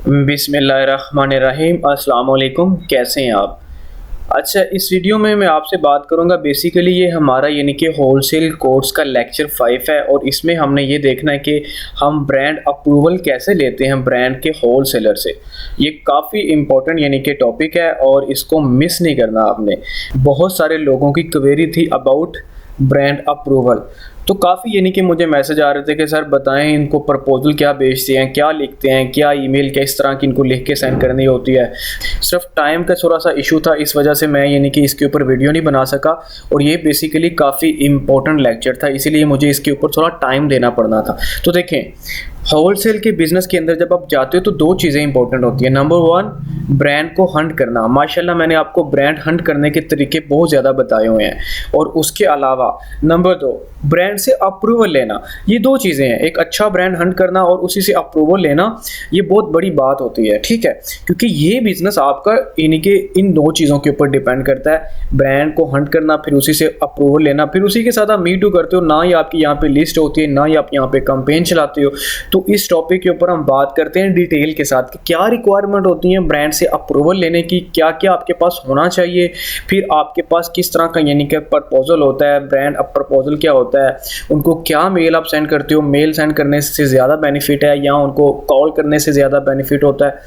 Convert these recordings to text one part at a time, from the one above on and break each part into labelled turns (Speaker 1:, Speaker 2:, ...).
Speaker 1: बिस्मिल्लाहिर्रहमानिर्रहीम। अस्सलाम वालेकुम। कैसे हैं आप? अच्छा, इस वीडियो में मैं आपसे बात करूंगा। बेसिकली ये हमारा यानी कि होलसेल कोर्स का लेक्चर 5 है और इसमें हमने ये देखना है कि हम ब्रांड अप्रूवल कैसे लेते हैं ब्रांड के होलसेलर से। ये काफ़ी इम्पोर्टेंट यानी कि टॉपिक है और इसको मिस नहीं करना आपने। बहुत सारे लोगों की क्वेरी थी अबाउट ब्रांड अप्रूवल, तो काफ़ी यानी कि मुझे मैसेज आ रहे थे कि सर बताएं इनको प्रपोजल क्या भेजते हैं, क्या लिखते हैं, क्या ईमेल किस तरह की इनको लिख के सेंड करनी होती है। सिर्फ टाइम का थोड़ा सा इशू था, इस वजह से मैं यानी कि इसके ऊपर वीडियो नहीं बना सका और ये बेसिकली काफ़ी इम्पोर्टेंट लेक्चर था, इसीलिए मुझे इसके ऊपर थोड़ा टाइम देना पड़ना था। तो देखें, होलसेल के बिज़नेस के अंदर जब आप जाते हो तो दो चीज़ें इंपॉर्टेंट होती हैं। नंबर 1, ब्रांड को हंट करना। माशाल्लाह मैंने आपको ब्रांड हंट करने के तरीके बहुत ज़्यादा बताए हुए हैं। और उसके अलावा नंबर 2, ब्रांड से अप्रूवल लेना। ये दो चीज़ें हैं, एक अच्छा ब्रांड हंट करना और उसी से अप्रूवल लेना। ये बहुत बड़ी बात होती है, ठीक है, क्योंकि ये बिज़नेस आपका यानी कि इन दो चीज़ों के ऊपर डिपेंड करता है। ब्रांड को हंट करना, फिर उसी से अप्रूवल लेना, फिर उसी के साथ आप मी टू करते हो। ना ही आपकी यहाँ पे लिस्ट होती है, ना ही आप यहाँ पे कैंपेन चलाते हो। तो इस टॉपिक के ऊपर हम बात करते हैं डिटेल के साथ कि क्या रिक्वायरमेंट होती है ब्रांड से अप्रूवल लेने की, क्या क्या आपके पास होना चाहिए, फिर आपके पास किस तरह का यानी कि प्रपोजल होता है, ब्रांड अप प्रपोजल क्या होता है, उनको क्या मेल आप सेंड करते हो, मेल सेंड करने से ज़्यादा बेनिफिट है या उनको कॉल करने से ज़्यादा बेनिफिट होता है।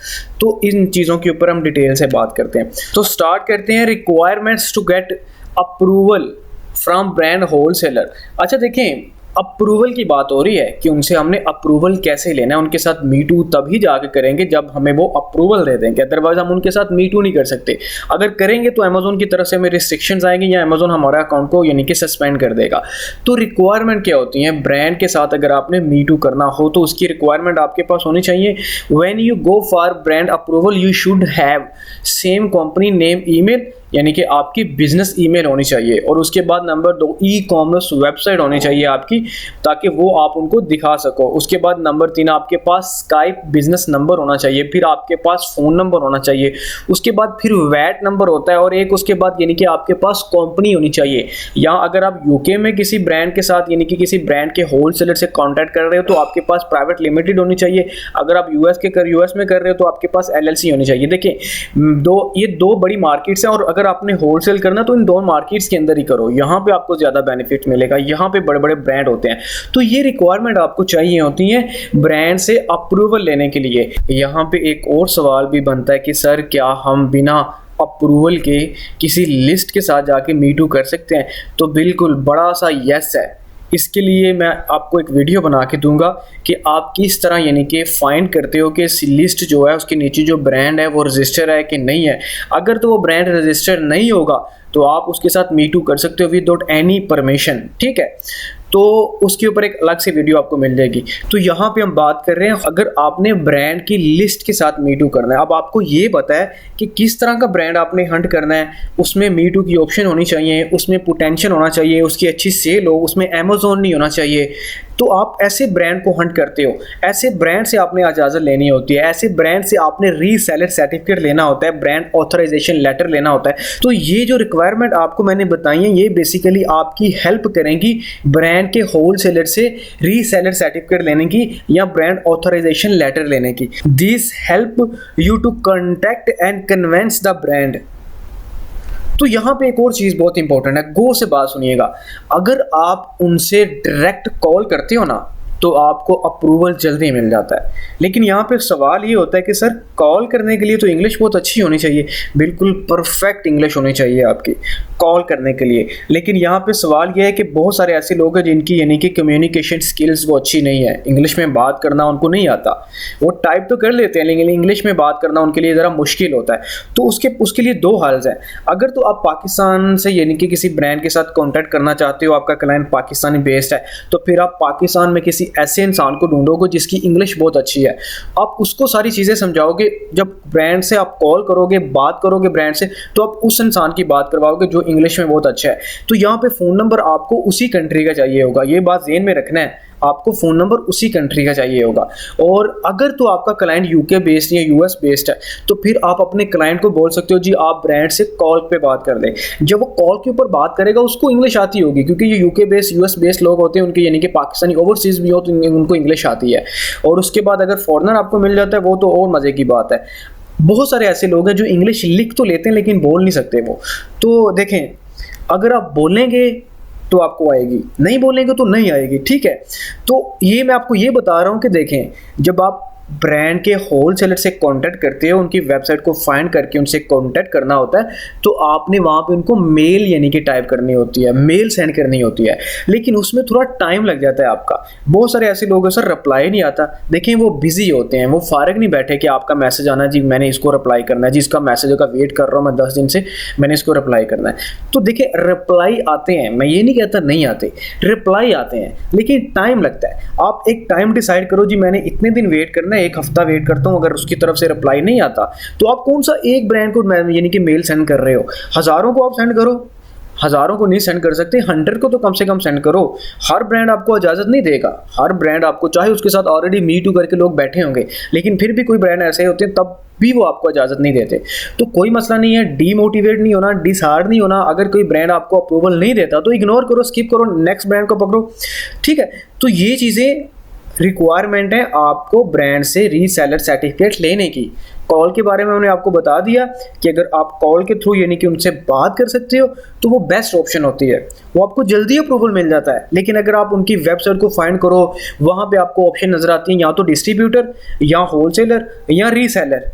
Speaker 1: तो इन चीज़ों के ऊपर हम डिटेल से बात करते हैं। तो स्टार्ट करते हैं requirements to get approval from brand wholesaler. अच्छा देखें, अप्रूवल की बात हो रही है कि उनसे हमने अप्रूवल कैसे लेना है। उनके साथ मी टू तभी जाके करेंगे जब हमें वो अप्रूवल दे देंगे, अदरवाइज हम उनके साथ मी टू नहीं कर सकते। अगर करेंगे तो अमेजोन की तरफ से हमें रिस्ट्रिक्शंस आएंगे या अमेजोन हमारे अकाउंट को यानी कि सस्पेंड कर देगा। तो रिक्वायरमेंट क्या होती है ब्रांड के साथ अगर आपने मी टू करना हो तो उसकी रिक्वायरमेंट आपके पास होनी चाहिए। When you go for brand approval you should have same company name email, यानी कि आपकी बिजनेस ईमेल होनी चाहिए। और उसके बाद नंबर 2, ई कॉमर्स वेबसाइट होनी चाहिए आपकी, ताकि वो आप उनको दिखा सको। उसके बाद नंबर 3, आपके पास स्काइप बिजनेस नंबर होना चाहिए, फिर आपके पास फ़ोन नंबर होना चाहिए, उसके बाद फिर वैट नंबर होता है और एक उसके बाद यानी कि आपके पास कंपनी होनी चाहिए। या अगर आप यूके में किसी ब्रांड के साथ यानी कि किसी ब्रांड के होलसेलर से कॉन्टैक्ट कर रहे हो तो आपके पास प्राइवेट लिमिटेड होनी चाहिए। अगर आप यूएस में कर रहे हो तो आपके पास एलएलसी होनी चाहिए। देखिए, ये दो बड़ी मार्केट्स हैं और अगर आपने होलसेल करना तो इन दोनों मार्केट्स के अंदर ही करो, यहाँ पे आपको ज़्यादा बेनिफिट मिलेगा। यहाँ पे बड़े बड़े ब्रांड होते हैं। तो ये रिक्वायरमेंट आपको चाहिए होती है ब्रांड से अप्रूवल लेने के लिए। यहाँ पे एक और सवाल भी बनता है कि सर क्या हम बिना अप्रूवल के किसी लिस्ट के साथ जाके मी टू कर सकते हैं? तो बिल्कुल बड़ा सा यस है। इसके लिए मैं आपको एक वीडियो बना के दूंगा कि आप किस तरह यानी कि फाइंड करते हो कि इस लिस्ट जो है उसके नीचे जो ब्रांड है वो रजिस्टर है कि नहीं है। अगर तो वो ब्रांड रजिस्टर नहीं होगा तो आप उसके साथ मी टू कर सकते हो विदाउट एनी परमिशन, ठीक है। तो उसके ऊपर एक अलग से वीडियो आपको मिल जाएगी। तो यहाँ पे हम बात कर रहे हैं अगर आपने ब्रांड की लिस्ट के साथ मी टू करना है। अब आपको ये पता है कि किस तरह का ब्रांड आपने हंट करना है, उसमें मी टू की ऑप्शन होनी चाहिए, उसमें पोटेंशियल होना चाहिए, उसकी अच्छी सेल हो, उसमें अमेजोन नहीं होना चाहिए। तो आप ऐसे ब्रांड को हंट करते हो, ऐसे ब्रांड से आपने इजाज़त लेनी होती है, ऐसे ब्रांड से आपने रीसेलर सर्टिफिकेट लेना होता है, ब्रांड ऑथराइजेशन लेटर लेना होता है। तो ये जो रिक्वायरमेंट आपको मैंने बताई है ये बेसिकली आपकी हेल्प करेंगी ब्रांड के होलसेलर से रीसेलर सर्टिफिकेट लेने की या ब्रांड ऑथराइजेशन लेटर लेने की। This help you to contact and convince the brand. तो यहाँ पे एक और चीज़ बहुत इंपॉर्टेंट है, गो से बात सुनिएगा। अगर आप उनसे डायरेक्ट कॉल करते हो ना तो आपको अप्रूवल जल्दी मिल जाता है। लेकिन यहाँ पे सवाल ये होता है कि सर कॉल करने के लिए तो इंग्लिश बहुत अच्छी होनी चाहिए, बिल्कुल परफेक्ट इंग्लिश होनी चाहिए आपकी कॉल करने के लिए। लेकिन यहाँ पे सवाल ये है कि बहुत सारे ऐसे लोग हैं जिनकी यानी कि कम्युनिकेशन स्किल्स वो अच्छी नहीं है, इंग्लिश में बात करना उनको नहीं आता। वो टाइप तो कर लेते हैं लेकिन इंग्लिश में बात करना उनके लिए ज़रा मुश्किल होता है। तो उसके लिए दो हाल हैं। अगर तो आप पाकिस्तान से यानी कि किसी ब्रांड के साथ कॉन्टैक्ट करना चाहते हो, आपका क्लाइंट पाकिस्तानी बेस्ड है, तो फिर आप पाकिस्तान में किसी ऐसे इंसान को ढूंढोगे जिसकी इंग्लिश बहुत अच्छी है। आप उसको सारी चीज़ें समझाओगे। जब ब्रांड से आप कॉल करोगे, बात करोगे ब्रांड से, तो आप उस इंसान की बात करवाओगे जो इंग्लिश में बहुत अच्छा है। तो यहाँ पे फ़ोन नंबर आपको उसी कंट्री का चाहिए होगा, ये बात ज़हन में रखना है। आपको फ़ोन नंबर उसी कंट्री का चाहिए होगा। और अगर तो आपका क्लाइंट यूके बेस्ड या यूएस बेस्ड है तो फिर आप अपने क्लाइंट को बोल सकते हो जी आप ब्रांड से कॉल पे बात कर दें। जब वो कॉल के ऊपर बात करेगा उसको इंग्लिश आती होगी, क्योंकि ये यूके बेस्ड यूएस बेस्ड लोग होते हैं, उनके यानी कि पाकिस्तानी ओवरसीज़ भी हो तो उनको इंग्लिश आती है। और उसके बाद अगर फॉरेनर आपको मिल जाता है वो तो और मज़े की बात है। बहुत सारे ऐसे लोग हैं जो इंग्लिश लिख तो लेते हैं लेकिन बोल नहीं सकते वो। तो देखें, अगर आप बोलेंगे तो आपको आएगी, नहीं बोलेंगे तो नहीं आएगी, ठीक है। तो ये मैं आपको ये बता रहा हूँ कि देखें, जब आप ब्रांड के होलसेलर से कांटेक्ट करते हो, उनकी वेबसाइट को फाइंड करके उनसे कांटेक्ट करना होता है, तो आपने वहाँ पे उनको मेल यानी कि टाइप करनी होती है, मेल सेंड करनी होती है, लेकिन उसमें थोड़ा टाइम लग जाता है आपका। बहुत सारे ऐसे लोग हैं सर रिप्लाई नहीं आता, देखें वो बिजी होते हैं, वो फारग नहीं बैठे कि आपका मैसेज आना जी मैंने इसको रिप्लाई करना है जी, इसका मैसेज का वेट कर रहा हूँ मैं 10 दिन से, मैंने इसको रिप्लाई करना है। तो देखिए रिप्लाई आते हैं, मैं ये नहीं कहता नहीं आते, रिप्लाई आते हैं लेकिन टाइम लगता है। आप एक टाइम डिसाइड करो जी मैंने इतने दिन वेट करना है, एक हफ्ता वेट करता हूं, अगर उसकी तरफ से रिप्लाई नहीं आता तो आप कौन सा एक ब्रांड को यानी कि मेल सेंड कर रहे हो, हजारों को आप सेंड करो। हजारों को नहीं सेंड कर सकते, 100 को तो कम से कम सेंड करो। हर ब्रांड आपको इजाजत नहीं देगा, हर ब्रांड आपको, चाहे उसके साथ ऑलरेडी मी टू करके लोग बैठे होंगे, लेकिन फिर भी कोई ब्रांड ऐसे होते हैं तब भी वो आपको इजाजत नहीं देते। तो कोई मसला नहीं है, डीमोटिवेट नहीं होना, डिसहार्ड नहीं होना। अगर कोई ब्रांड आपको अप्रूवल नहीं देता तो इग्नोर करो, स्किप करो, नेक्स्ट ब्रांड को पकड़ो, ठीक है। तो ये चीजें रिक्वायरमेंट है आपको ब्रांड से रीसेलर सर्टिफिकेट लेने की। कॉल के बारे में मैंने आपको बता दिया कि अगर आप कॉल के थ्रू यानी कि उनसे बात कर सकते हो तो वो बेस्ट ऑप्शन होती है, वो आपको जल्दी अप्रूवल मिल जाता है। लेकिन अगर आप उनकी वेबसाइट को फाइंड करो, वहाँ पे आपको ऑप्शन नजर आती है या तो डिस्ट्रीब्यूटर या होलसेलर या रीसेलर,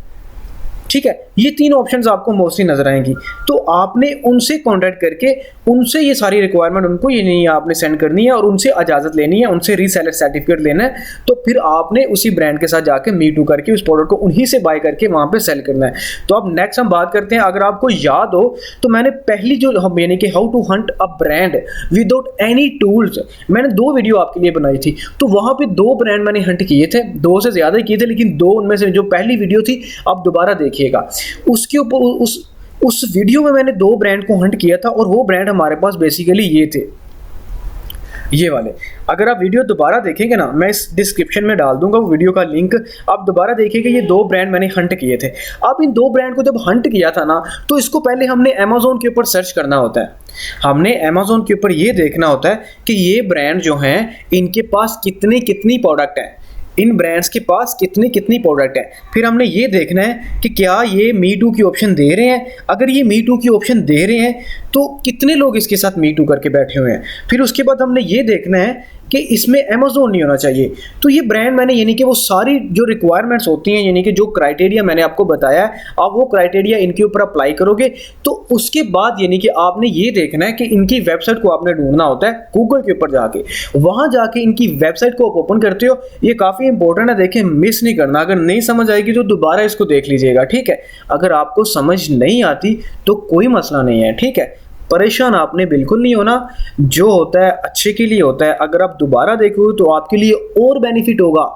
Speaker 1: ठीक है। ये तीन ऑप्शंस आपको मोस्टली नजर आएंगी। तो आपने उनसे कांटेक्ट करके उनसे ये सारी रिक्वायरमेंट उनको ये नहीं आपने सेंड करनी है और उनसे इजाजत लेनी है, उनसे रीसेलर सर्टिफिकेट लेना है। तो फिर आपने उसी ब्रांड के साथ जाके मी टू करके उस प्रोडक्ट को उन्हीं से बाय करके वहां पे सेल करना है। तो अब नेक्स्ट हम बात करते हैं, अगर आपको याद हो तो मैंने पहली जो हम यानी कि how to hunt a brand without any tools, मैंने 2 वीडियो आपके लिए बनाई थी। तो वहां पे 2 ब्रांड मैंने हंट किए थे, 2 से ज्यादा किए थे, लेकिन 2 उनमें से जो पहली वीडियो थी आप दोबारा देखिएगा, उसके ऊपर उस वीडियो में मैंने 2 ब्रांड को हंट किया था और वो ब्रांड हमारे पास बेसिकली ये थे, ये वाले। अगर आप वीडियो दोबारा देखेंगे ना, मैं इस डिस्क्रिप्शन में डाल दूंगा वो वीडियो का लिंक, आप दोबारा देखिएगा। ये 2 ब्रांड मैंने हंट किए थे। अब इन 2 ब्रांड को जब हंट किया था ना, तो इसको पहले हमने अमेज़न के ऊपर सर्च करना होता है। हमने अमेज़न के ऊपर ये देखना होता है कि ये ब्रांड जो हैं इनके पास कितनी प्रोडक्ट है, इन ब्रांड्स के पास कितनी प्रोडक्ट है। फिर हमने ये देखना है कि क्या ये मी टू की ऑप्शन दे रहे हैं, अगर ये मी टू की ऑप्शन दे रहे हैं तो कितने लोग इसके साथ मी टू करके बैठे हुए हैं। फिर उसके बाद हमने ये देखना है कि इसमें अमेज़न नहीं होना चाहिए। तो ये ब्रांड मैंने यानी कि वो सारी जो रिक्वायरमेंट्स होती हैं, यानी कि जो क्राइटेरिया मैंने आपको बताया है, आप वो क्राइटेरिया इनके ऊपर अप्लाई करोगे तो उसके बाद यानी कि आपने ये देखना है कि इनकी वेबसाइट को आपने ढूंढना होता है गूगल के ऊपर जाके। वहाँ जाके इनकी वेबसाइट को आप ओपन करते हो, ये काफ़ी इंपॉर्टेंट है, देखें मिस नहीं करना। अगर नहीं समझ आएगी तो दोबारा इसको देख लीजिएगा, ठीक है। अगर आपको समझ नहीं आती तो कोई मसला नहीं है, ठीक है। परेशान आपने बिल्कुल नहीं होना, जो होता है अच्छे के लिए होता है। अगर आप दोबारा देखोगे तो आपके लिए और बेनिफिट होगा,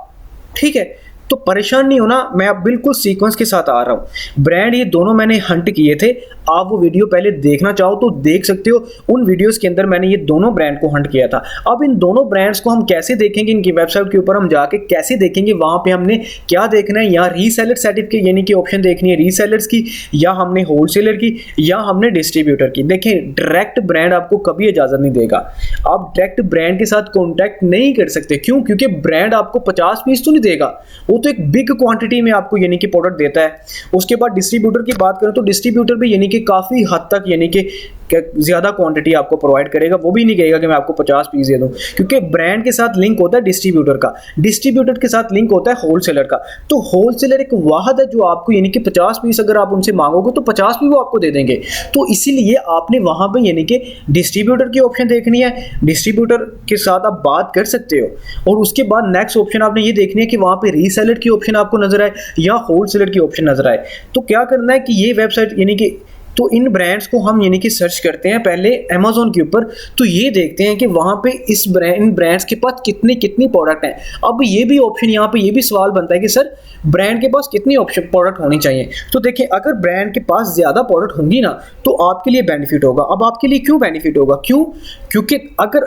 Speaker 1: ठीक है। तो परेशान नहीं होना, मैं अब बिल्कुल सीक्वेंस के साथ आ रहा हूँ। ब्रांड ये दोनों मैंने हंट किए थे, आप वो वीडियो पहले देखना चाहो तो देख सकते हो। उन वीडियोस के अंदर मैंने ये दोनों ब्रांड को हंट किया था। अब इन दोनों ब्रांड्स को हम कैसे देखेंगे, इनकी वेबसाइट के ऊपर हम जाके कैसे देखेंगे, वहाँ पे हमने क्या देखना है, यहाँ रीसेलर सर्टिफिकेट यानी कि ऑप्शन देखनी है रीसेलर्स की, या हमने होलसेलर की, या हमने डिस्ट्रीब्यूटर की। देखें डायरेक्ट ब्रांड आपको कभी इजाज़त नहीं देगा, आप डायरेक्ट ब्रांड के साथ कॉन्टैक्ट नहीं कर सकते। क्यों? क्योंकि ब्रांड आपको 50 पीस तो नहीं देगा, वो तो एक बिग क्वांटिटी में आपको यानी कि प्रोडक्ट देता है। उसके बाद डिस्ट्रीब्यूटर की बात करें तो डिस्ट्रीब्यूटर भी यानी कि काफ़ी हद तक यानी कि ज़्यादा क्वांटिटी आपको प्रोवाइड करेगा, वो भी नहीं कहेगा कि मैं आपको 50 पीस दे दूं, क्योंकि ब्रांड के साथ लिंक होता है डिस्ट्रीब्यूटर का, डिस्ट्रीब्यूटर के साथ लिंक होता है होलसेलर का। तो होलसेलर एक वाहद है जो आपको यानी कि 50 पीस अगर आप उनसे मांगोगे तो 50 भी वो आपको दे देंगे। तो इसीलिए आपने वहाँ पर यानी कि डिस्ट्रीब्यूटर की ऑप्शन देखनी है, डिस्ट्रीब्यूटर के साथ आप बात कर सकते हो। और उसके बाद नेक्स्ट ऑप्शन आपने ये देखनी है कि वहाँ पर रीसेलर की ऑप्शन आपको नजर आए या होलसेलर की ऑप्शन नजर आए। तो क्या करना है कि ये वेबसाइट यानी कि तो इन ब्रांड्स को हम यानी कि सर्च करते हैं पहले अमेज़न के ऊपर, तो ये देखते हैं कि वहाँ पे इन ब्रांड्स के पास कितनी प्रोडक्ट हैं। अब ये भी ऑप्शन यहाँ पे ये भी सवाल बनता है कि सर ब्रांड के पास कितनी ऑप्शन प्रोडक्ट होनी चाहिए। तो देखिए अगर ब्रांड के पास ज़्यादा प्रोडक्ट होंगी ना तो आपके लिए बेनिफिट होगा। अब आपके लिए क्यों बेनिफिट होगा, क्यों? क्योंकि अगर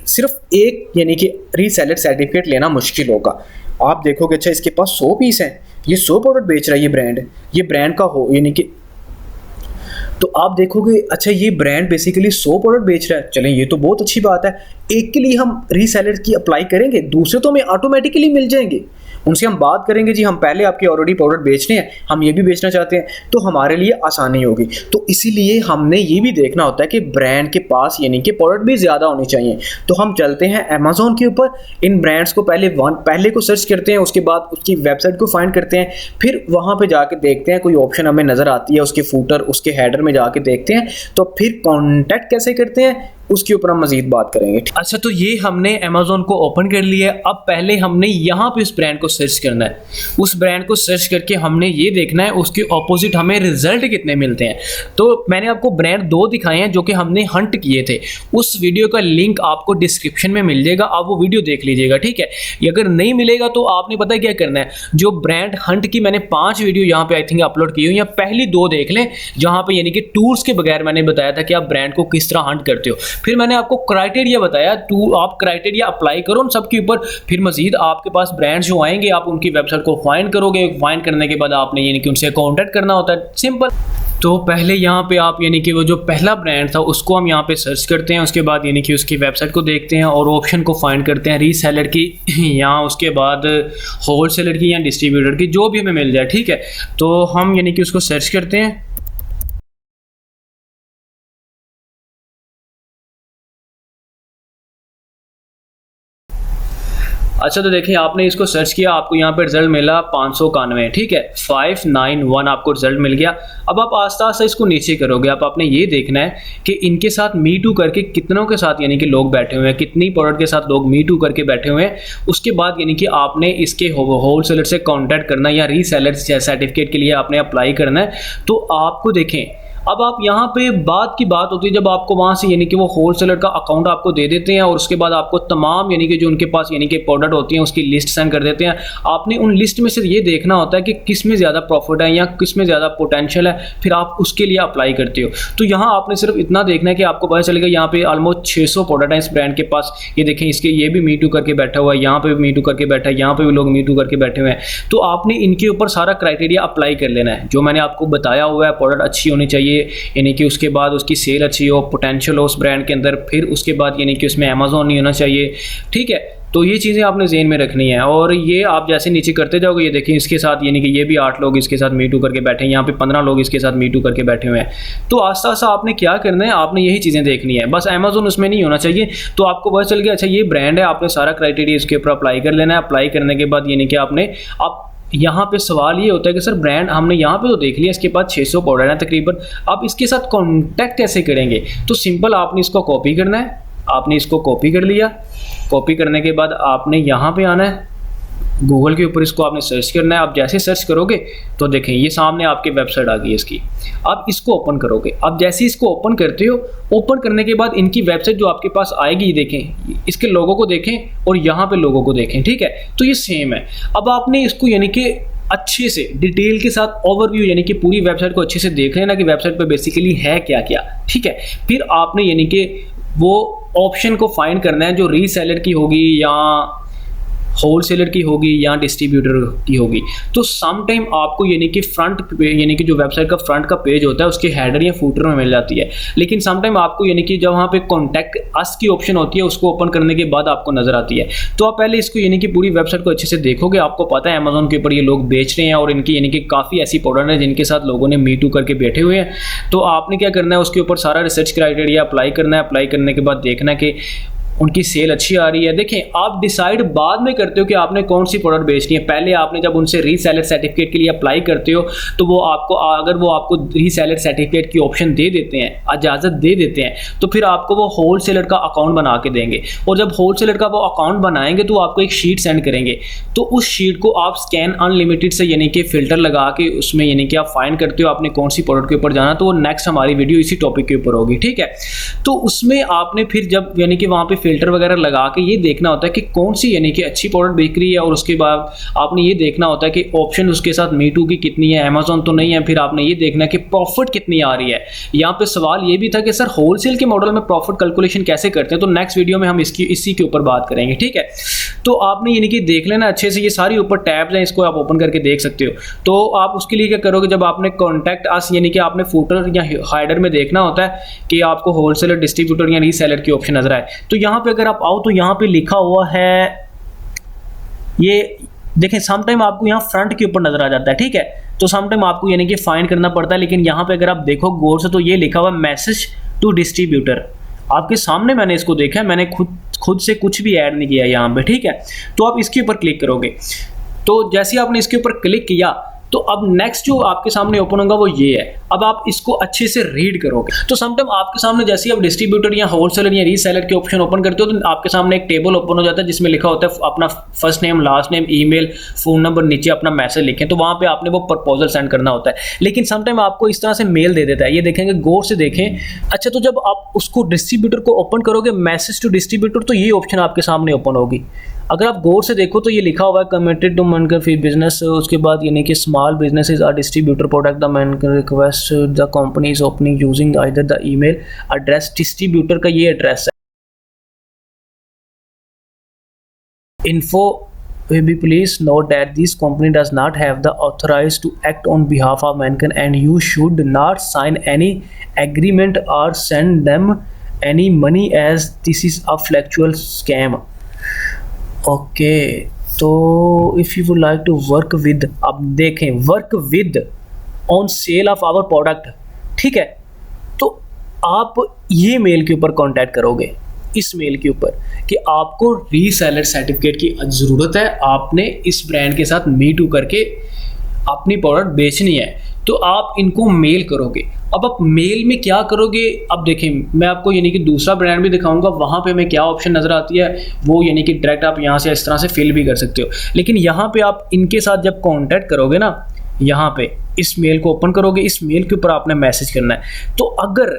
Speaker 1: सिर्फ एक यानी कि रीसेलर सर्टिफिकेट लेना मुश्किल होगा। आप देखोगे अच्छा इसके पास 100 पीस हैं, ये 100 प्रोडक्ट बेच रहा है, ये ब्रांड का हो यानी कि, तो आप देखोगे अच्छा ये ब्रांड बेसिकली 100 प्रोडक्ट बेच रहा है, चलें ये तो बहुत अच्छी बात है। एक के लिए हम रीसेलर की अप्लाई करेंगे, दूसरे तो हमें ऑटोमेटिकली मिल जाएंगे, उनसे हम बात करेंगे जी हम पहले आपके ऑलरेडी प्रोडक्ट बेचने हैं, हम ये भी बेचना चाहते हैं, तो हमारे लिए आसानी होगी। तो इसीलिए हमने ये भी देखना होता है कि ब्रांड के पास यानी कि प्रोडक्ट भी ज़्यादा होनी चाहिए। तो हम चलते हैं अमेज़न के ऊपर, इन ब्रांड्स को पहले को सर्च करते हैं, उसके बाद उसकी वेबसाइट को फाइंड करते हैं, फिर वहाँ पर जाके देखते हैं कोई ऑप्शन हमें नज़र आती है उसके फूटर उसके हेडर में जाके देखते हैं, तो फिर कॉन्टैक्ट कैसे करते हैं उसके ऊपर हम मजीद बात करेंगे। अच्छा तो ये हमने अमेज़न को ओपन कर लिया है। अब पहले हमने यहाँ पे उस ब्रांड को सर्च करना है, उस ब्रांड को सर्च करके हमने ये देखना है उसके ऑपोजिट हमें रिजल्ट कितने मिलते हैं। तो मैंने आपको ब्रांड 2 दिखाए हैं जो कि हमने हंट किए थे, उस वीडियो का लिंक आपको डिस्क्रिप्शन में मिल जाएगा, आप वो वीडियो देख लीजिएगा, ठीक है। अगर नहीं मिलेगा तो आपने पता है क्या करना है, जो ब्रांड हंट की मैंने 5 वीडियो यहाँ पे आई थिंक अपलोड की हुई, या पहली 2 देख लें जहाँ पे यानी कि टूल्स के बगैर मैंने बताया था कि आप ब्रांड को किस तरह हंट करते हो। फिर मैंने आपको क्राइटेरिया बताया, आप क्राइटेरिया अप्लाई करो उन सब के ऊपर, फिर मजीद आपके पास ब्रांड्स जो आएंगे आप उनकी वेबसाइट को फाइंड करोगे, फाइंड करने के बाद आपने यानी कि उनसे कांटेक्ट करना होता है, सिंपल। तो पहले यहाँ पे आप यानी कि वो जो पहला ब्रांड था उसको हम यहाँ पे सर्च करते हैं, उसके बाद यानी कि उसकी वेबसाइट को देखते हैं और ऑप्शन को फाइंड करते हैं रीसेलर की या उसके बाद होलसेलर की या डिस्ट्रीब्यूटर की, जो भी हमें मिल जाए, ठीक है। तो हम यानी कि उसको सर्च करते हैं। अच्छा तो देखिए आपने इसको सर्च किया, आपको यहाँ पे रिजल्ट मिला 591, ठीक है, 591 आपको रिजल्ट मिल गया। अब आप आस्ता आस्ता इसको नीचे करोगे, आप आपने ये देखना है कि इनके साथ मी टू करके कितनों के साथ यानी कि लोग बैठे हुए हैं, कितनी प्रोडक्ट के साथ लोग मी टू करके बैठे हुए हैं। उसके बाद यानी कि आपने इसके होलसेलर से कॉन्टैक्ट करना है या रीसेलर सर्टिफिकेट के लिए आपने अप्लाई करना है। तो आपको देखें अब आप यहाँ पे बात की बात होती है जब आपको वहाँ से यानी कि वो होलसेलर का अकाउंट आपको दे देते हैं और उसके बाद आपको तमाम यानी कि जो उनके पास यानी कि प्रोडक्ट होती हैं उसकी लिस्ट सेंड कर देते हैं। आपने उन लिस्ट में से ये देखना होता है कि किस में ज़्यादा प्रॉफिट है या किस में ज़्यादा पोटेंशियल है, फिर आप उसके लिए अप्लाई करते हो। तो यहाँ आपने सिर्फ इतना देखना है कि आपको पता चलेगा यहाँ पे ऑलमोस्ट 600 प्रोडक्ट हैं इस ब्रांड के पास। ये देखें इसके ये भी मी टू करके बैठा हुआ है, यहाँ पे भी मी टू करके बैठा है, यहाँ पे भी लोग मी टू करके बैठे हुए हैं। तो आपने इनके ऊपर सारा क्राइटेरिया अप्लाई कर लेना है जो मैंने आपको बताया हुआ है। प्रोडक्ट अच्छी होनी चाहिए, यानी कि उसके बाद उसकी सेल अच्छी हो, पोटेंशियल हो उस ब्रांड के अंदर, फिर उसके बाद यानी कि उसमें अमेज़न नहीं होना चाहिए, ठीक है। तो ये चीज़ें आपने ज़हन में रखनी है और ये आप जैसे नीचे करते जाओगे, ये देखिए इसके साथ यानी कि ये भी 8 लोग इसके साथ मी टू करके बैठे हैं, यहाँ पे 15 लोग इसके साथ मी टू करके बैठे हुए हैं। तो आस्ता आस्ता आपने क्या करना है, आपने यही चीज़ें देखनी है, बस अमेज़न उसमें नहीं होना चाहिए। तो आपको पता चल गया अच्छा ये ब्रांड है, आपने सारा क्राइटेरिया इसके ऊपर अप्लाई कर लेना है। अप्लाई करने के बाद यानी कि आपने यहाँ पे सवाल ये होता है कि सर ब्रांड हमने यहाँ पे तो देख लिया, इसके पास 600 प्रोडक्ट है तकरीबन, आप इसके साथ कांटेक्ट कैसे करेंगे? तो सिंपल आपने इसको कॉपी करना है, आपने इसको कॉपी कर लिया। कॉपी करने के बाद आपने यहाँ पे आना है, गूगल के ऊपर इसको आपने सर्च करना है। आप जैसे सर्च करोगे तो देखें ये सामने आपकी वेबसाइट आ गई है इसकी, आप इसको ओपन करोगे। अब जैसे इसको ओपन करते हो, ओपन करने के बाद इनकी वेबसाइट जो आपके पास आएगी, देखें इसके लोगों को देखें और यहाँ पे लोगों को देखें, ठीक है। तो ये सेम है। अब आपने इसको यानी कि अच्छे से डिटेल के साथ ओवरव्यू यानी कि पूरी वेबसाइट को अच्छे से देख लेना कि वेबसाइट पर बेसिकली है क्या क्या, ठीक है। फिर आपने यानी कि वो ऑप्शन को फाइंड करना है जो रीसेलर की होगी या होलसेलर की होगी या डिस्ट्रीब्यूटर की होगी। तो सम टाइम आपको यानी कि फ्रंट यानी कि जो वेबसाइट का फ्रंट का पेज होता है उसके हेडर या फूटर में मिल जाती है, लेकिन सम टाइम आपको यानी कि जब वहाँ पे कॉन्टैक्ट अस की ऑप्शन होती है उसको ओपन करने के बाद आपको नजर आती है। तो आप पहले इसको यानी कि पूरी वेबसाइट को अच्छे से देखोगे, आपको पता है अमेज़न के ऊपर ये लोग बेच रहे हैं और इनकी यानी कि काफ़ी ऐसी प्रोडक्ट है जिनके साथ लोगों ने मी टू करके बैठे हुए हैं। तो आपने क्या करना है, उसके ऊपर सारा रिसर्च क्राइटेरिया अप्लाई करना है। अप्लाई करने के बाद देखना है कि उनकी सेल अच्छी आ रही है। देखें, आप डिसाइड बाद में करते हो कि आपने कौन सी प्रोडक्ट बेचनी है। पहले आपने जब उनसे रीसेलर सर्टिफिकेट के लिए अप्लाई करते हो तो वो आपको, अगर वो आपको रीसेलर सर्टिफिकेट की ऑप्शन दे देते हैं, इजाज़त दे देते हैं, तो फिर आपको वो होल सेलर का अकाउंट बना के देंगे। और जब होल सेलर का वो अकाउंट बनाएंगे तो आपको एक शीट सेंड करेंगे। तो उस शीट को आप स्कैन अनलिमिटेड से यानी कि फ़िल्टर लगा के उसमें यानी कि आप फाइंड करते हो आपने कौन सी प्रोडक्ट के ऊपर जाना। तो वो नेक्स्ट हमारी वीडियो इसी टॉपिक के ऊपर होगी, ठीक है। तो उसमें आपने फिर जब यानी कि वहाँ पे फ़िल्टर वगैरह लगा के ये देखना होता है कि कौन सी यानी कि अच्छी प्रोडक्ट बिक रही है, और उसके बाद आपने ये देखना होता है कि ऑप्शन उसके साथ मीटू की कितनी है, अमेजोन तो नहीं है। फिर आपने ये देखना है कि प्रॉफिट कितनी आ रही है। यहाँ पे सवाल ये भी था कि सर होलसेल के मॉडल में प्रॉफिट कैलकुलेशन कैसे करते हैं, तो नेक्स्ट वीडियो में हम इसी के ऊपर बात करेंगे, ठीक है। तो आपने यानी कि देख लेना अच्छे से, ये सारी ऊपर टैब्स हैं, इसको आप ओपन करके देख सकते हो। तो आप उसके लिए क्या करोगे, जब आपने कॉन्टैक्ट अस यानी कि आपने फूटर या हाइडर में देखना होता है कि आपको होलसेलर, डिस्ट्रीब्यूटर या रीसेलर की ऑप्शन नजर आए, तो यहाँ पे अगर आप आओ तो यहाँ पे लिखा हुआ है, ये देखें समटाइम आपको यहाँ फ्रंट के ऊपर नजर आ जाता है, ठीक है। तो समटाइम आपको यानी कि फाइंड करना पड़ता है, लेकिन यहाँ पे अगर आप देखो गौर से तो ये लिखा हुआ मैसेज टू डिस्ट्रीब्यूटर, आपके सामने मैंने इसको देखा है, मैंने खुद से कुछ भी ऐड नहीं किया यहाँ पे, ठीक है। तो आप इसके ऊपर क्लिक करोगे, तो जैसे आपने इसके ऊपर क्लिक किया तो अब नेक्स्ट जो आपके सामने ओपन होगा वो ये है। अब आप इसको अच्छे से रीड करोगे तो समटाइम आपके सामने जैसे आप डिस्ट्रीब्यूटर या होलसेलर या रीसेलर के ऑप्शन ओपन करते हो तो आपके सामने एक टेबल ओपन हो जाता है जिसमें लिखा होता है अपना first name, last name, email, phone number, नीचे अपना मैसेज लिखें। तो वहाँ पे आपने वो प्रपोजल सेंड करना होता है। लेकिन समटाइम आपको इस तरह से मेल दे देता है, ये देखेंगे, गौर से देखें। अच्छा, तो जब आप उसको डिस्ट्रीब्यूटर को ओपन करोगे, मैसेज टू डिस्ट्रीब्यूटर, तो ये ऑप्शन आपके सामने ओपन होगी। अगर आप गौर से देखो तो ये लिखा हुआ है कमिटेड टू मैनकर फी बिजनेस, उसके बाद यानी कि small businesses are distributor product the मैनकर request the company is opening using either the email address. Distributor का ये एड्रेस है, info maybe please note that this company does not have the authorized to act on behalf of Mankind and you should not sign any agreement or send them any money as this is a factual scam. Okay, तो if you would like to work with, अब देखें work with on sale of our product, ठीक है। तो आप ये mail के ऊपर कांटेक्ट करोगे, इस मेल के ऊपर कि आपको रीसेलर सर्टिफिकेट की ज़रूरत है, आपने इस ब्रांड के साथ मीट करके अपनी प्रोडक्ट बेचनी है, तो आप इनको मेल करोगे। अब आप मेल में क्या करोगे, अब देखें मैं आपको यानी कि दूसरा ब्रांड भी दिखाऊंगा, वहाँ पे हमें क्या ऑप्शन नज़र आती है वो यानी कि डायरेक्ट आप यहाँ से इस तरह से फिल भी कर सकते हो। लेकिन यहाँ पे आप इनके साथ जब कांटेक्ट करोगे ना, यहाँ पे इस मेल को ओपन करोगे, इस मेल के ऊपर आपने मैसेज करना है। तो अगर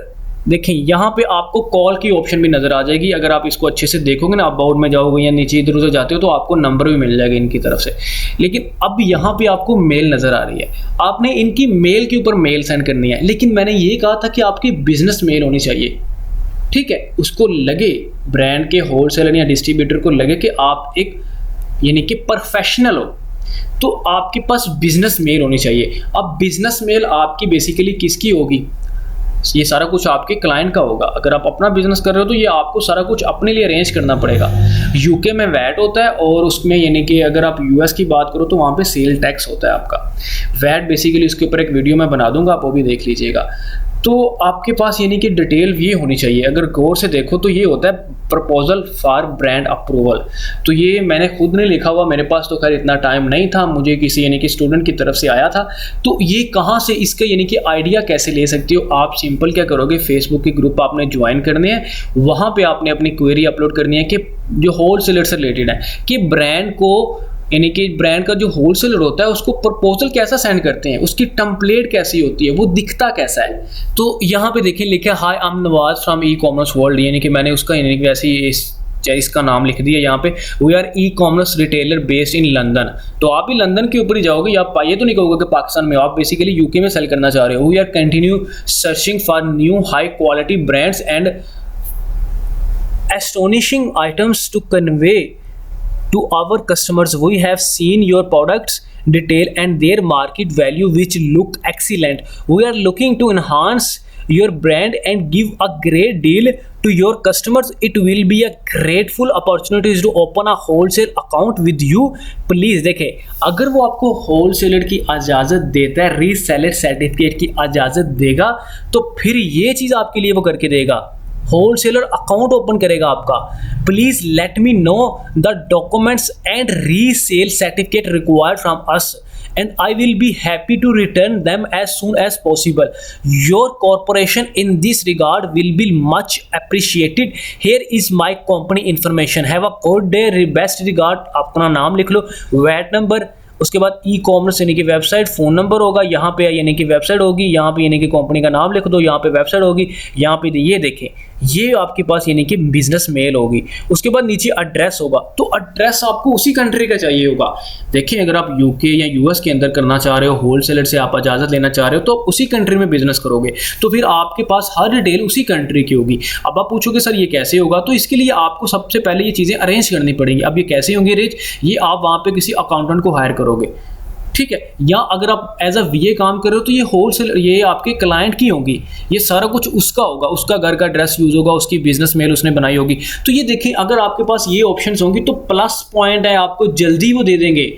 Speaker 1: देखें यहाँ पे आपको कॉल की ऑप्शन भी नज़र आ जाएगी, अगर आप इसको अच्छे से देखोगे ना, आप अबाउट में जाओगे या नीचे इधर उधर जाते हो तो आपको नंबर भी मिल जाएगा इनकी तरफ से। लेकिन अब यहाँ पे आपको मेल नज़र आ रही है, आपने इनकी मेल के ऊपर मेल सेंड करनी है। लेकिन मैंने ये कहा था कि आपकी बिजनेस मेल होनी चाहिए, ठीक है। उसको लगे, ब्रांड के होलसेलर या डिस्ट्रीब्यूटर को लगे कि आप एक यानी कि प्रोफेशनल हो, तो आपके पास बिजनेस मेल होनी चाहिए। अब बिजनेस मेल आपकी बेसिकली किसकी होगी, ये सारा कुछ आपके क्लाइंट का होगा। अगर आप अपना बिजनेस कर रहे हो तो ये आपको सारा कुछ अपने लिए अरेंज करना पड़ेगा। यूके में वैट होता है और उसमें यानी कि अगर आप यूएस की बात करो तो वहाँ पे सेल टैक्स होता है आपका। वैट बेसिकली उसके ऊपर एक वीडियो मैं बना दूंगा, आप वो भी देख लीजिएगा। तो आपके पास यानी कि डिटेल ये होनी चाहिए। अगर गौर से देखो तो ये होता है प्रपोजल फॉर ब्रांड अप्रूवल। तो ये मैंने खुद नहीं लिखा हुआ, मेरे पास तो खैर इतना टाइम नहीं था, मुझे किसी यानी कि स्टूडेंट की तरफ से आया था। तो ये कहाँ से, इसका यानी कि आइडिया कैसे ले सकते हो आप, सिंपल क्या करोगे, फेसबुक के ग्रुप आपने ज्वाइन करने हैं, वहाँ पे आपने अपनी क्वेरी अपलोड करनी है कि जो होलसेलर से रिलेटेड है कि ब्रांड को यानी कि ब्रांड का जो होलसेलर होता है उसको प्रपोजल कैसा सेंड करते हैं, उसकी टेम्पलेट कैसी होती है, वो दिखता कैसा है। तो यहाँ पे देखें लिखा है hi I am Nawaz from e commerce world, यानी कि मैंने उसका यानी कि वैसे इसका नाम लिख दिया यहाँ पे, we are e commerce retailer based in London. तो आप भी लंदन के ऊपर ही जाओगे, या आप ये तो नहीं कहोगे कि पाकिस्तान में, आप बेसिकली यूके में सेल करना चाह रहे हो। We are continue searching for new high quality brands and astonishing items to convey to our customers. We have seen your products detail and their market value which look excellent. We are looking to enhance your brand and give a great deal to your customers. It will be a grateful opportunity to open a wholesale account with you. Please देखें, अगर वो आपको wholesaler की इजाज़त देता है, reseller certificate की इजाज़त देगा, तो फिर ये चीज़ आपके लिए वो करके देगा।
Speaker 2: होलसेलर अकाउंट ओपन करेगा आपका, please let me know the documents and resale certificate required from us and I will be happy to return them as soon as possible. Your cooperation in this regard will be much appreciated. Here is my company information. Have a good day. Best regard. अपना नाम लिख लो, VAT number, उसके बाद e commerce यानी कि website, phone number होगा, यहाँ पे यानी कि वेबसाइट होगी, यहाँ पे यानी कि कंपनी का नाम लिख दो, यहाँ पे वेबसाइट होगी, यहाँ पे ये देखें, ये आपके पास यानी कि बिजनेस मेल होगी। उसके बाद नीचे एड्रेस होगा, तो एड्रेस आपको उसी कंट्री का चाहिए होगा। देखिए अगर आप यूके या यूएस के अंदर करना चाह रहे हो, होलसेलर से आप इजाज़त लेना चाह रहे हो, तो उसी कंट्री में बिजनेस करोगे, तो फिर आपके पास हर डिटेल उसी कंट्री की होगी। अब आप पूछोगे सर ये कैसे होगा, तो इसके लिए आपको सबसे पहले ये चीज़ें अरेंज करनी पड़ेंगी। अब ये कैसे होंगी अरेंज, ये आप वहाँ पे किसी अकाउंटेंट को हायर करोगे, ठीक है, या अगर आप एज अ वीए काम कर रहे हो तो ये होलसेल, ये आपके क्लाइंट की होगी, ये सारा कुछ उसका होगा, उसका घर का एड्रेस यूज होगा, उसकी बिजनेस मेल उसने बनाई होगी। तो ये देखिए अगर आपके पास ये ऑप्शंस होंगी तो प्लस पॉइंट है, आपको जल्दी वो दे देंगे।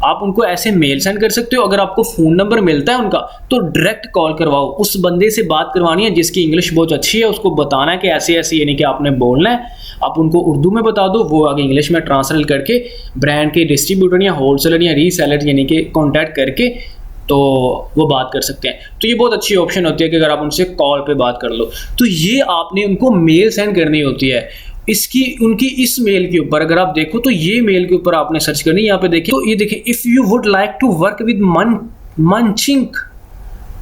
Speaker 2: आप उनको ऐसे मेल सेंड कर सकते हो, अगर आपको फ़ोन नंबर मिलता है उनका तो डायरेक्ट कॉल करवाओ, उस बंदे से बात करवानी है जिसकी इंग्लिश बहुत अच्छी है, उसको बताना है कि ऐसे ऐसे यानी कि आपने बोलना है, आप उनको उर्दू में बता दो, वो आगे इंग्लिश में ट्रांसलेट करके ब्रांड के डिस्ट्रीब्यूटर या होलसेलर या रीसेलर यानी कि कॉन्टैक्ट करके तो वो बात कर सकते हैं। तो ये बहुत अच्छी ऑप्शन होती है कि अगर आप उनसे कॉल पे बात कर लो, तो ये आपने उनको मेल सेंड करनी होती है। इसकी उनकी इस मेल के ऊपर अगर आप देखो तो ये मेल के ऊपर आपने सर्च करनी है, यहाँ पे देखिए, तो ये देखिए, if you would like to work with munching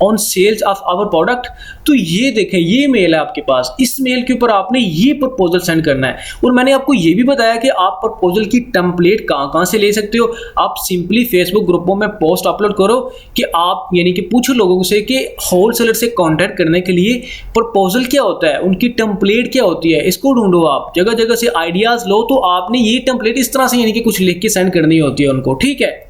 Speaker 2: on sales of our product, तो ये देखें ये मेल है आपके पास, इस मेल के ऊपर आपने ये प्रपोजल सेंड करना है। और मैंने आपको ये भी बताया कि आप प्रपोजल की टेम्पलेट कहाँ से ले सकते हो। आप सिंपली फेसबुक ग्रुपों में पोस्ट अपलोड करो कि आप यानी कि पूछो लोगों से कि होलसेलर से कॉन्टैक्ट करने के लिए प्रपोजल क्या होता है, उनकी टेम्पलेट क्या होती है, इसको ढूंढो। आप जगह जगह से आइडियाज़ लो, तो आपने ये टेम्पलेट इस तरह से यानी कि कुछ लिख के सेंड करनी होती है उनको, ठीक है।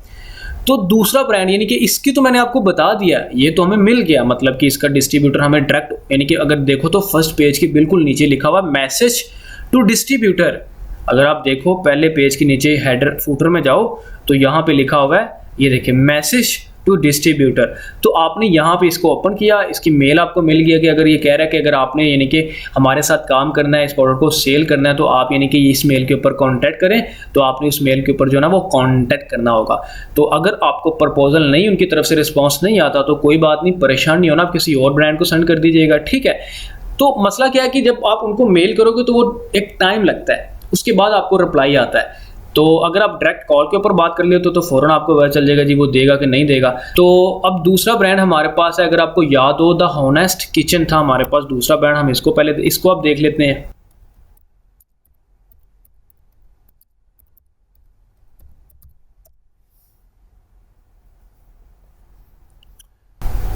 Speaker 2: तो दूसरा ब्रांड यानी कि इसकी तो मैंने आपको बता दिया, ये तो हमें मिल गया, मतलब कि इसका डिस्ट्रीब्यूटर हमें डायरेक्ट यानी कि अगर देखो तो फर्स्ट पेज के बिल्कुल नीचे लिखा हुआ मैसेज टू डिस्ट्रीब्यूटर। अगर आप देखो पहले पेज के नीचे हेडर फुटर में जाओ तो यहाँ पे लिखा हुआ है, ये देखिए मैसेज टू डिस्ट्रीब्यूटर। तो आपने यहाँ पे इसको ओपन किया, इसकी मेल आपको मिल गया कि अगर ये कह रहा है कि अगर आपने यानी कि हमारे साथ काम करना है, इस प्रोडक्ट को सेल करना है, तो आप यानी कि इस मेल के ऊपर कांटेक्ट करें, तो आपने उस मेल के ऊपर जो है ना वो कांटेक्ट करना होगा। तो अगर आपको प्रपोजल नहीं, उनकी तरफ से रिस्पॉन्स नहीं आता तो कोई बात नहीं, परेशान नहीं होना, आप किसी और ब्रांड को सेंड कर दीजिएगा, ठीक है। तो मसला क्या है कि जब आप उनको मेल करोगे तो वो एक टाइम लगता है, उसके बाद आपको रिप्लाई आता है। तो अगर आप डायरेक्ट कॉल के ऊपर बात कर लेते हो तो फ़ौरन आपको पता चल जाएगा जी वो देगा कि नहीं देगा। तो अब दूसरा ब्रांड हमारे पास है, अगर आपको याद हो, द हॉनेस्ट किचन था हमारे पास दूसरा ब्रांड, हम इसको पहले इसको आप देख लेते हैं।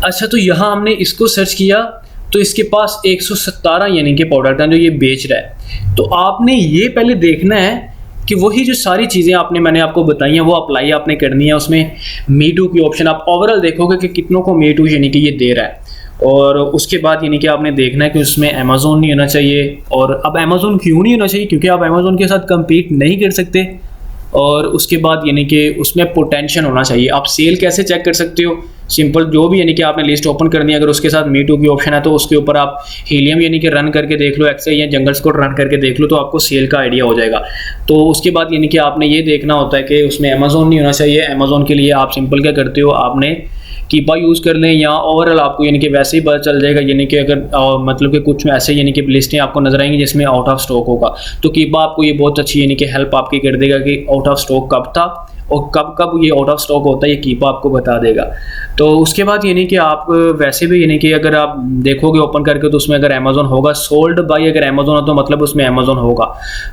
Speaker 2: अच्छा, तो यहाँ हमने इसको सर्च किया तो इसके पास 117 यानी कि प्रोडक्ट हैं जो ये बेच रहा है। तो आपने ये पहले देखना है कि वही जो सारी चीज़ें आपने मैंने आपको बताई हैं वो अप्लाई आपने करनी है। उसमें मी टू की ऑप्शन आप ओवरऑल देखोगे कि कितनों को मी टू यानी कि ये दे रहा है, और उसके बाद यानी कि आपने देखना है कि उसमें अमेज़ोन नहीं होना चाहिए। और अब अमेज़ोन क्यों नहीं होना चाहिए, क्योंकि आप अमेज़ोन के साथ कम्पीट नहीं कर सकते। और उसके बाद यानी कि उसमें पोटेंशियल होना चाहिए। आप सेल कैसे चेक कर सकते हो, सिंपल जो भी यानी कि आपने लिस्ट ओपन करनी है, अगर उसके साथ मी टू की ऑप्शन है तो उसके ऊपर आप हीलियम यानी कि रन करके देख लो, एक्सेल या जंगल स्क्वाड रन करके देख लो, तो आपको सेल का आइडिया हो जाएगा। तो उसके बाद यानी कि आपने ये देखना होता है कि उसमें अमेज़ोन नहीं होना चाहिए। अमेज़ोन के लिए आप सिंपल क्या करते हो, आपने कीपा यूज़ कर लें, या ओवरऑल आपको यानी कि वैसे ही पता चल जाएगा। यानी कि अगर मतलब कि कुछ ऐसे यानी कि लिस्टें आपको नजर आएंगी जिसमें आउट ऑफ स्टॉक होगा, तो कीपा आपको ये बहुत अच्छी यानी कि हेल्प आपकी कर देगा कि आउट ऑफ स्टॉक कब था और कब कब ये आउट ऑफ स्टॉक होता है, ये कीपा आपको बता देगा। तो उसके बाद यानी कि आप वैसे भी यानी कि अगर आप देखोगे ओपन करके तो उसमें अगर अमेज़ोन होगा, सोल्ड बाय अगर अमेज़ोन हो तो मतलब उसमें अमेज़ोन होगा।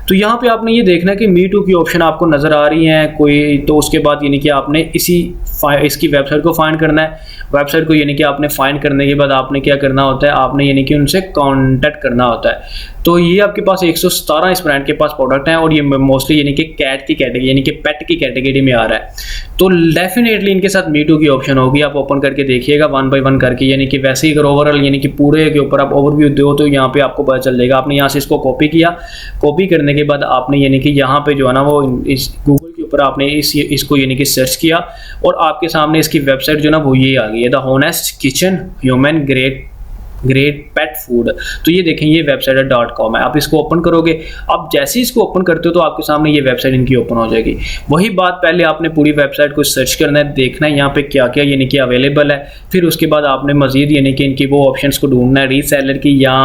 Speaker 2: तो यहाँ पे आपने ये देखना है कि मी टू की ऑप्शन आपको नज़र आ रही है कोई, तो उसके बाद यानी कि आपने इसकी वेबसाइट को फाइंड करना है। वेबसाइट को यानी कि आपने फाइंड करने के बाद आपने क्या करना होता है, आपने यानी कि उनसे कॉन्टैक्ट करना होता है। तो ये आपके पास 117 इस ब्रांड के पास प्रोडक्ट हैं, और ये मोस्टली यानी कि कैट की कैटेगरी यानी कि पेट की कैटेगरी में आ रहा है। तो डेफिनेटली इनके साथ मी टू की ऑप्शन होगी, आप ओपन करके देखिएगा वन बाय वन करके। यानी कि वैसे ही अगर ओवरऑल यानी कि पूरे के ऊपर आप ओवरव्यू दो तो यहाँ पे आपको पता चल जाएगा। आपने यहाँ से इसको कॉपी किया, कॉपी करने के बाद आपने यानी कि यहाँ पे जो है ना वो इस गूगल के ऊपर आपने इसको यानी कि सर्च किया, और आपके सामने इसकी वेबसाइट जो ना वो ये आ गई है, the honest kitchen human grade
Speaker 1: great pet food. तो ये देखें, ये वेबसाइट है .com है। आप इसको ओपन करोगे, आप जैसे ही इसको ओपन करते हो तो आपके सामने ये वेबसाइट इनकी ओपन हो जाएगी। वही बात, पहले आपने पूरी वेबसाइट को सर्च करना है, देखना है यहाँ पे क्या क्या यानी कि अवेलेबल है। फिर उसके बाद आपने मजीद यानी कि इनकी वो ऑप्शंस को ढूंढना है, रीसेलर की या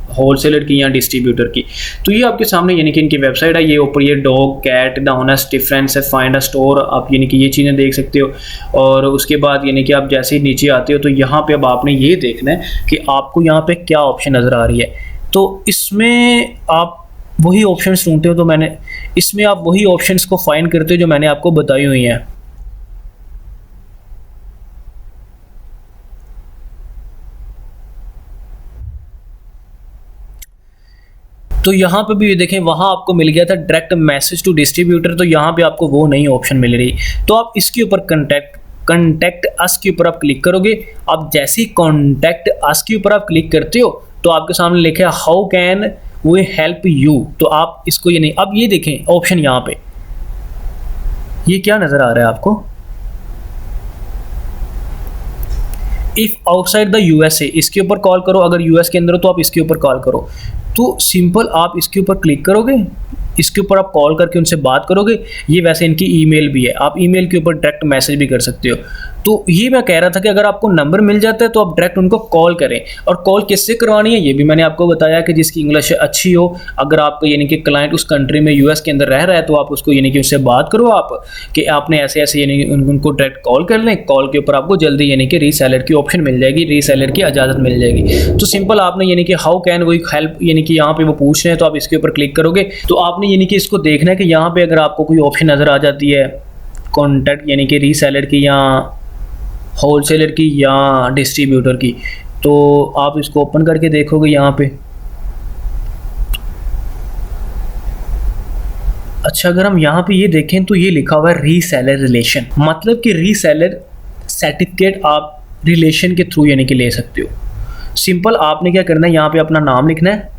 Speaker 1: होलसेलर की या डिस्ट्रीब्यूटर की। तो ये आपके सामने यानी कि इनकी वेबसाइट है। ये ऊपर ये dog, cat, the honest difference है, फाइंड अ स्टोर, आप यानी कि ये चीज़ें देख सकते हो। और उसके बाद यानी कि आप जैसे ही नीचे आते हो तो यहाँ पे अब आपने ये देखना है कि आपको यहाँ पे क्या ऑप्शन नज़र आ रही है। तो इसमें आप वही ऑप्शंस ढूंढते हो, तो मैंने इसमें आप वही ऑप्शंस को फाइंड करते हो जो मैंने आपको बताई हुई हैं। तो यहाँ पे भी ये देखें, वहाँ आपको मिल गया था डायरेक्ट मैसेज टू डिस्ट्रीब्यूटर, तो यहाँ पे आपको वो नई ऑप्शन मिल रही। तो आप इसके ऊपर कॉन्टैक्ट अस के ऊपर आप क्लिक करोगे। आप जैसे ही कॉन्टैक्ट अस के ऊपर आप क्लिक करते हो तो आपके सामने लिखा है how can we help you. तो आप इसको ये नहीं, अब ये देखें ऑप्शन यहाँ पे, ये क्या नज़र आ रहा है आपको, इफ़ आउटसाइड द यूएसए, इसके ऊपर कॉल करो। अगर यूएस के अंदर हो तो आप इसके ऊपर कॉल करो। तो सिंपल आप इसके ऊपर क्लिक करोगे, इसके ऊपर आप कॉल करके उनसे बात करोगे। ये वैसे इनकी ईमेल भी है, आप ईमेल के ऊपर डायरेक्ट मैसेज भी कर सकते हो। तो ये मैं कह रहा था कि अगर आपको नंबर मिल जाता है तो आप डायरेक्ट उनको कॉल करें। और कॉल किससे करवानी है ये भी मैंने आपको बताया कि जिसकी इंग्लिश अच्छी हो। अगर आपको यानी कि क्लाइंट उस कंट्री में यूएस के अंदर रह रहा है तो आप उसको यानी कि उससे बात करो आप कि आपने ऐसे ऐसे यानी कि उनको डायरेक्ट कॉल कर लें। कॉल के ऊपर आपको जल्दी यानी कि रीसेलर की ऑप्शन मिल जाएगी, रीसेलर की इजाज़त मिल जाएगी। तो सिंपल आपने यानी कि हाउ कैन वी हेल्प, यानी कि यहाँ पे वो पूछ रहे हैं तो आप इसके ऊपर क्लिक करोगे। तो आपने यानी कि इसको देखना है कि यहाँ पे अगर आपको कोई ऑप्शन नज़र आ जाती है कॉन्टैक्ट यानी कि रीसेलर की या होलसेलर की या डिस्ट्रीब्यूटर की, तो आप इसको ओपन करके देखोगे। यहाँ पे अच्छा, अगर हम यहाँ पे ये देखें तो ये लिखा हुआ है रीसेलर रिलेशन, मतलब कि रीसेलर सर्टिफिकेट आप रिलेशन के थ्रू यानी कि ले सकते हो। सिंपल आपने क्या करना है, यहाँ पे अपना नाम लिखना है,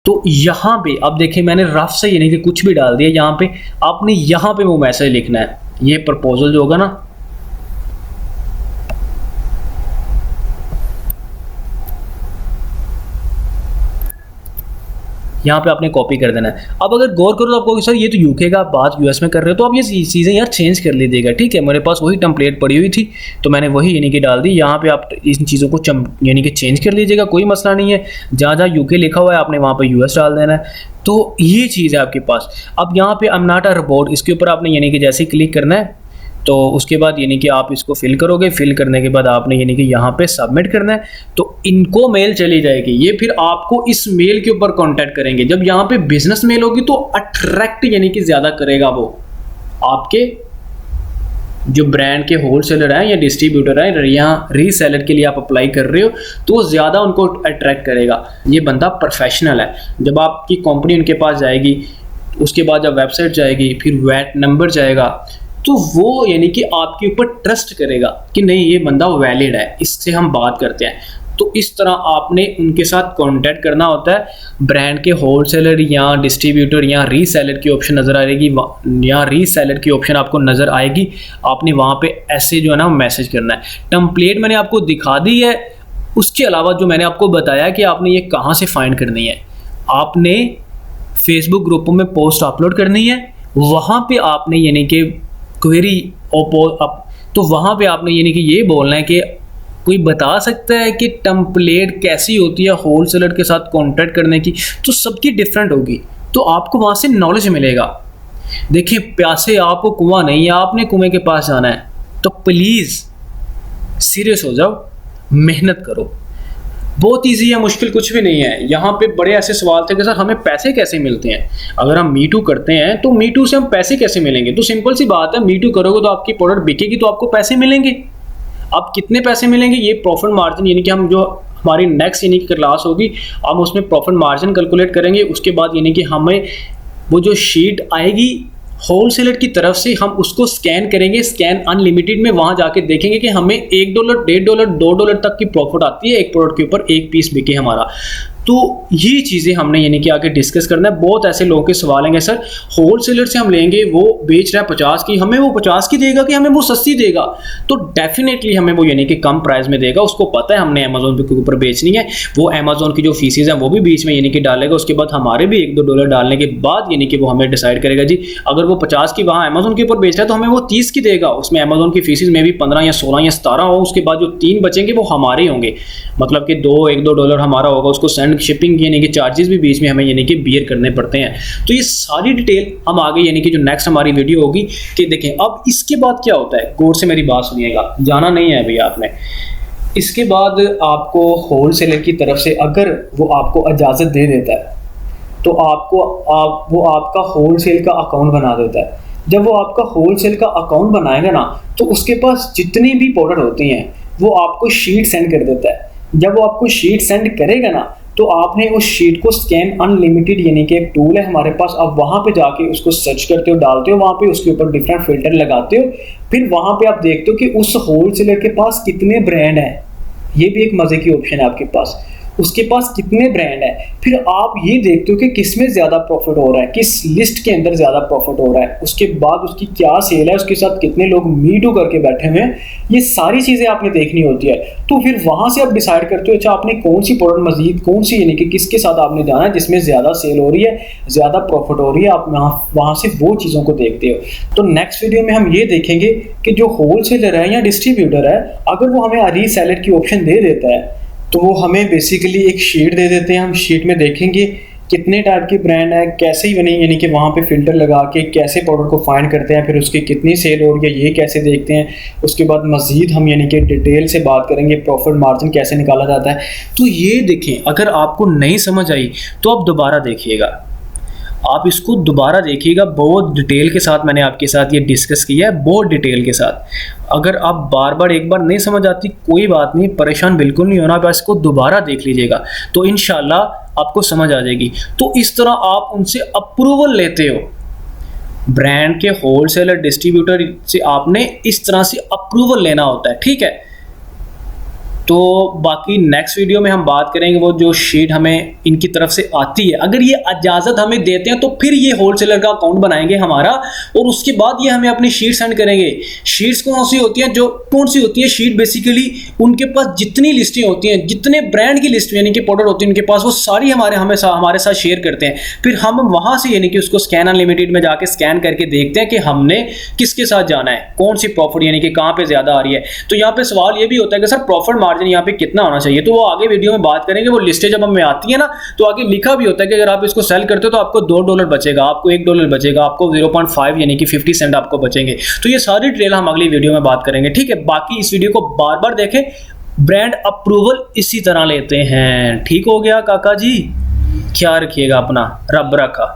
Speaker 1: तो यहाँ पे अब देखिए मैंने रफ से यानी कि कुछ भी डाल दिया। यहाँ पे आपने यहाँ पे वो मैसेज लिखना है, ये प्रपोजल जो होगा ना, यहाँ पे आपने कॉपी कर देना है। अब अगर गौर करो तो आपको सर ये तो यूके का, बात यूएस में कर रहे हो, तो आप ये चीज़ें यार चेंज कर लीजिएगा। ठीक है, मेरे पास वही टेम्पलेट पड़ी हुई थी तो मैंने वही यानी कि डाल दी। यहाँ पे आप इन चीज़ों को यानी कि चेंज कर लीजिएगा, कोई मसला नहीं है। जहाँ जहाँ यूके लिखा हुआ है आपने वहाँ पर यूएस डाल देना है। तो ये चीज़ है आपके पास। अब यहाँ पे I am not a robot, इसके ऊपर आपने यानी कि जैसे ही क्लिक करना है तो उसके बाद यानी कि आप इसको फिल करोगे। फिल करने के बाद आपने यानी कि यहाँ पे सबमिट करना है, तो इनको मेल चली जाएगी। ये फिर आपको इस मेल के ऊपर कांटेक्ट करेंगे। जब यहाँ पे बिजनेस मेल होगी तो अट्रैक्ट यानी कि ज़्यादा करेगा वो आपके जो ब्रांड के होलसेलर हैं या डिस्ट्रीब्यूटर हैं, यहाँ रीसेलर के लिए आप अप्लाई कर रहे हो तो वो ज़्यादा उनको अट्रैक्ट करेगा। ये बंदा प्रोफेशनल है। जब आपकी कंपनी उनके पास जाएगी, उसके बाद जब वेबसाइट जाएगी, फिर वैट नंबर जाएगा, तो वो यानी कि आपके ऊपर ट्रस्ट करेगा कि नहीं ये बंदा वैलिड है, इससे हम बात करते हैं। तो इस तरह आपने उनके साथ कांटेक्ट करना होता है। ब्रांड के होलसेलर या डिस्ट्रीब्यूटर या रीसेलर की ऑप्शन नज़र आएगी या रीसेलर की ऑप्शन आपको नज़र आएगी, आपने वहाँ पे ऐसे जो है ना मैसेज करना है। टेम्पलेट मैंने आपको दिखा दी है। उसके अलावा जो मैंने आपको बताया कि आपने ये कहाँ से फाइंड करनी है, आपने फेसबुक ग्रुपों में पोस्ट अपलोड करनी है, वहाँ पे आपने यानी कि क्वेरी तो वहाँ पे आपने यानी कि ये बोलना है कि कोई बता सकता है कि टेम्पलेट कैसी होती है होलसेलर के साथ कांटेक्ट करने की। तो सबकी डिफरेंट होगी, तो आपको वहाँ से नॉलेज मिलेगा। देखिए प्यासे आपको कुआं नहीं है, आपने कुएं के पास जाना है। तो प्लीज़ सीरियस हो जाओ, मेहनत करो। बहुत इजी है, मुश्किल कुछ भी नहीं है। यहाँ पे बड़े ऐसे सवाल थे कि सर हमें पैसे कैसे मिलते हैं, अगर हम मीटू करते हैं तो मीटू से हम पैसे कैसे मिलेंगे। तो सिंपल सी बात है, मीटू करोगे तो आपकी प्रोडक्ट बिकेगी तो आपको पैसे मिलेंगे। अब कितने पैसे मिलेंगे, ये प्रॉफिट मार्जिन यानी कि हम जो हमारी नेक्स्ट यानी कि क्लास होगी हम उसमें प्रॉफिट मार्जिन कैलकुलेट करेंगे। उसके बाद यानी कि हमें वो जो शीट आएगी होलसेलर की तरफ से हम उसको स्कैन करेंगे, स्कैन अनलिमिटेड में, वहां जाके देखेंगे कि हमें $1, $1.5, $2 तक की प्रॉफिट आती है एक प्रोडक्ट के ऊपर, एक पीस बिके हमारा। तो ये चीज़ें हमने यानी कि आगे डिस्कस करना है। बहुत ऐसे लोगों के सवाल हैं, सर होलसेलर से हम लेंगे, वो बेच रहा है 50 की, हमें वो 50 की देगा कि हमें वो सस्ती देगा? तो डेफिनेटली हमें वो यानी कि कम प्राइस में देगा। उसको पता है हमने अमेजोन के ऊपर बेचनी है, वो अमेजोन की जो फीसेज हैं वो भी बीच में यानी कि डालेगा। उसके बाद हमारे भी $1-2 डालने के बाद यानी कि वो हमें डिसाइड करेगा जी अगर वो 50 की वहाँ अमेजोन के ऊपर बेच रहा है तो हमें वो 30 की देगा। उसमें अमेजोन की फीसेज में भी 15 या 16 या 17 हो। उसके बाद जो 3 बचेंगे वो हमारे होंगे, मतलब कि $1-2 हमारा होगा। उसको सेंड शिपिंग यानी कि चार्जेस भी बीच में हमें यानी कि बियर करने पड़ते हैं। तो ये सारी डिटेल हम आगे यानी कि जो नेक्स्ट हमारी वीडियो होगी कि देखें। अब इसके बाद क्या होता है, गौर से मेरी बात सुनिएगा, जाना नहीं है अभी आपने। इसके बाद आपको होलसेलर की तरफ से अगर वो आपको इजाज़त दे देता है तो वो आपका होलसेल का अकाउंट बना देता है। जब वो आपका होलसेल का अकाउंट बनाएगा ना तो उसके पास जितनी भी प्रोडक्ट होती हैं वो आपको शीट सेंड कर देता है। जब वो आपको शीट सेंड करेगा ना तो आपने उस शीट को स्कैन अनलिमिटेड यानी कि एक टूल है हमारे पास, अब वहाँ पे जाके उसको सर्च करते हो, डालते हो, वहाँ पे उसके ऊपर डिफरेंट फिल्टर लगाते हो, फिर वहाँ पे आप देखते हो कि उस होलसेलर के पास कितने ब्रांड हैं। ये भी एक मज़े की ऑप्शन है आपके पास, उसके पास कितने ब्रांड है। फिर आप ये देखते हो कि किस में ज़्यादा प्रॉफिट हो रहा है, किस लिस्ट के अंदर ज़्यादा प्रॉफिट हो रहा है, उसके बाद उसकी क्या सेल है, उसके साथ कितने लोग मीटू करके बैठे हुए हैं, ये सारी चीज़ें आपने देखनी होती है। तो फिर वहाँ से आप डिसाइड करते हो अच्छा आपने कौन सी प्रोडक्ट मजीद कौन सी यानी कि किसके साथ आपने जाना है जिसमें ज़्यादा सेल हो रही है, ज़्यादा प्रॉफिट हो रही है, आप वहाँ से वो चीज़ों को देखते हो। तो नेक्स्ट वीडियो में हम ये देखेंगे कि जो होलसेलर है या डिस्ट्रीब्यूटर है अगर वो हमें रीसेलर की ऑप्शन दे देता है तो वो हमें बेसिकली एक शीट दे देते हैं। हम शीट में देखेंगे कितने टाइप की ब्रांड है, कैसे ही बनी यानी कि वहाँ पे फिल्टर लगा के कैसे प्रोडक्ट को फाइंड करते हैं, फिर उसकी कितनी सेल हो रही है ये कैसे देखते हैं। उसके बाद मज़ीद हम यानी कि डिटेल से बात करेंगे प्रॉफिट मार्जिन कैसे निकाला जाता है। तो ये देखें, अगर आपको नहीं समझ आई तो आप दोबारा देखिएगा, आप इसको दोबारा देखिएगा, बहुत डिटेल के साथ मैंने आपके साथ ये डिस्कस किया है, बहुत डिटेल के साथ। अगर आप बार बार एक बार नहीं समझ आती कोई बात नहीं, परेशान बिल्कुल नहीं होना, आप इसको दोबारा देख लीजिएगा तो इंशाल्लाह आपको समझ आ जाएगी। तो इस तरह आप उनसे अप्रूवल लेते हो, ब्रांड के होलसेलर डिस्ट्रीब्यूटर से आपने इस तरह से अप्रूवल लेना होता है, ठीक है। तो बाकी नेक्स्ट वीडियो में हम बात करेंगे वो जो शीट हमें इनकी तरफ से आती है, अगर ये इजाज़त हमें देते हैं तो फिर ये होलसेलर का अकाउंट बनाएंगे हमारा और उसके बाद ये हमें अपनी शीट सेंड करेंगे। शीट्स कौन सी होती हैं, जो कौन सी होती है शीट, बेसिकली उनके पास जितनी लिस्टें होती हैं, जितने ब्रांड की लिस्ट यानी कि प्रोडक्ट होती है उनके पास, वो सारी हमारे साथ शेयर करते हैं। फिर हम वहाँ से यानी कि उसको स्कैन अनलिमिटेड में जाके स्कैन करके देखते हैं कि हमने किसके साथ जाना है, कौन सी प्रॉफिट यानी कि कहाँ पे ज़्यादा आ रही है। तो यहाँ पे सवाल ये भी होता है कि सर प्रॉफिट मार्जिन यहाँ पे कितना होना चाहिए, तो वो आगे वीडियो में बात करेंगे। वो लिस्टें जब हमें आती है ना तो आगे लिखा भी होता है कि अगर आप इसको सेल करते हो तो आपको $2 बचेगा, आपको $1 बचेगा, आपको 0.5 यानी कि 50 सेंट आपको बचेंगे। तो ये सारी डिटेल हम अगली वीडियो में बात करेंगे, ठीक है। बाकी इस वीडियो को बार बार देखें, ब्रांड अप्रूवल इसी तरह लेते हैं। ठीक हो गया काका जी, ख्याल रखिएगा अपना, रब रखा।